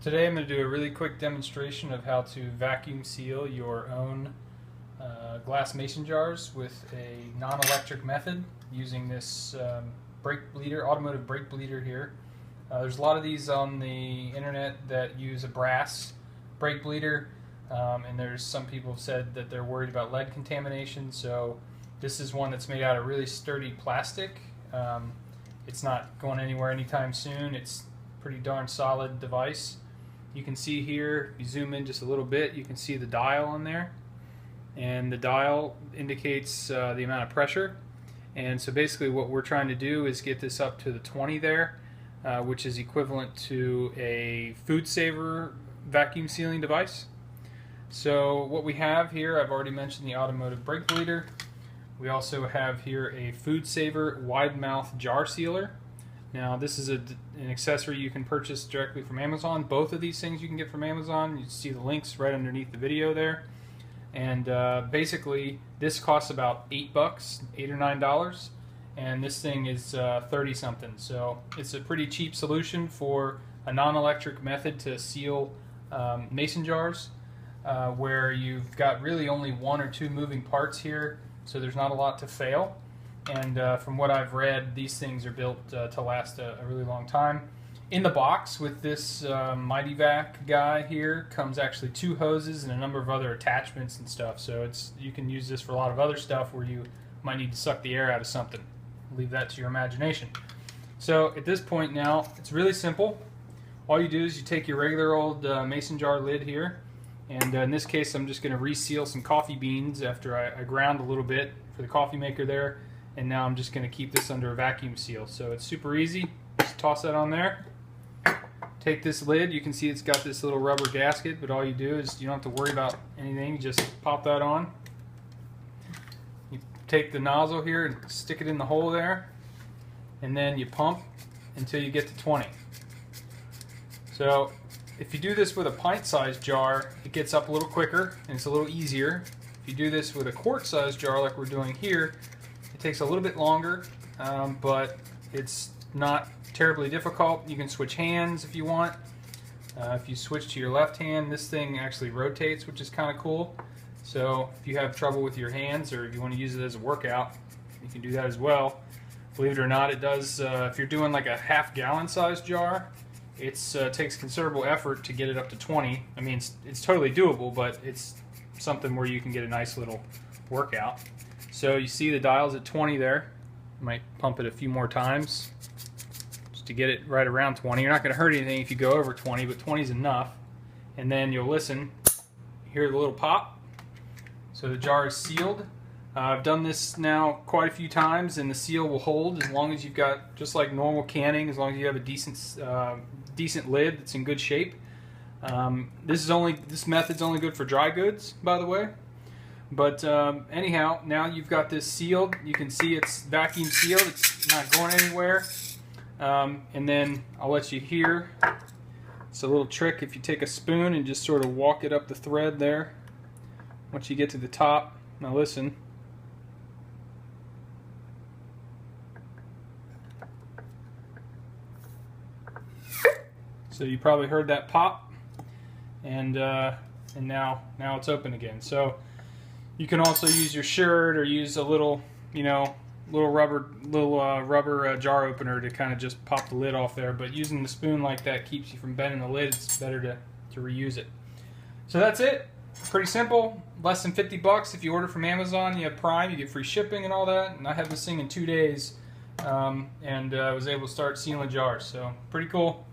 Today I'm going to do a really quick demonstration of how to vacuum seal your own glass mason jars with a non-electric method using this brake bleeder, automotive brake bleeder here. There's a lot of these on the internet that use a brass brake bleeder, and there's some people have said that they're worried about lead contamination, so this is one that's made out of really sturdy plastic. It's not going anywhere anytime soon. It's a pretty darn solid device. You can see here, if you zoom in just a little bit, you can see the dial on there, and the dial indicates the amount of pressure. And so basically what we're trying to do is get this up to the 20 there, which is equivalent to a food saver vacuum sealing device. So what we have here, I've already mentioned the automotive brake bleeder. We also have here a food saver wide mouth jar sealer. Now this is an accessory you can purchase directly from Amazon. Both of these things you can get from Amazon. You see the links right underneath the video there. And basically this costs about $8, $8 or $9, and this thing is 30 something. So it's a pretty cheap solution for a non-electric method to seal mason jars, where you've got really only one or two moving parts here, so there's not a lot to fail. And from what I've read, these things are built to last a really long time. In the box with this Mighty Vac guy here comes actually 2 hoses and a number of other attachments and stuff. So you can use this for a lot of other stuff where you might need to suck the air out of something. Leave that to your imagination. So at this point now, it's really simple. All you do is you take your regular old mason jar lid here, and in this case I'm just going to reseal some coffee beans after I ground a little bit for the coffee maker there. And now I'm just going to keep this under a vacuum seal. So it's super easy. Just toss that on there. Take this lid. You can see it's got this little rubber gasket, but all you do is you don't have to worry about anything. You just pop that on. You take the nozzle here and stick it in the hole there, and then you pump until you get to 20. So if you do this with a pint-sized jar, it gets up a little quicker and it's a little easier. If you do this with a quart-sized jar like we're doing here, it takes a little bit longer, but it's not terribly difficult. You can switch hands if you want. If you switch to your left hand, this thing actually rotates, which is kind of cool. So if you have trouble with your hands, or if you want to use it as a workout, you can do that as well. Believe it or not, it does. If you're doing like a half-gallon size jar, it takes considerable effort to get it up to 20. I mean, it's totally doable, but it's something where you can get a nice little workout. So you see the dial's at 20 there. You might pump it a few more times just to get it right around 20. You're not going to hurt anything if you go over 20, but 20 is enough. And then you'll listen, hear the little pop. So the jar is sealed. I've done this now quite a few times, and the seal will hold as long as you've got, just like normal canning, as long as you have a decent lid that's in good shape. This method's only good for dry goods, by the way. But anyhow, now you've got this sealed. You can see it's vacuum sealed. It's not going anywhere. And then I'll let you hear. It's a little trick if you take a spoon and just sort of walk it up the thread there. Once you get to the top, now listen. So you probably heard that pop, and now it's open again. So you can also use your shirt or use a little, little rubber jar opener to kind of just pop the lid off there. But using the spoon like that keeps you from bending the lid. It's better to reuse it. So that's it. Pretty simple. Less than $50 if you order from Amazon. You have Prime. You get free shipping and all that. And I had this thing in 2 days, and I was able to start sealing jars. So pretty cool.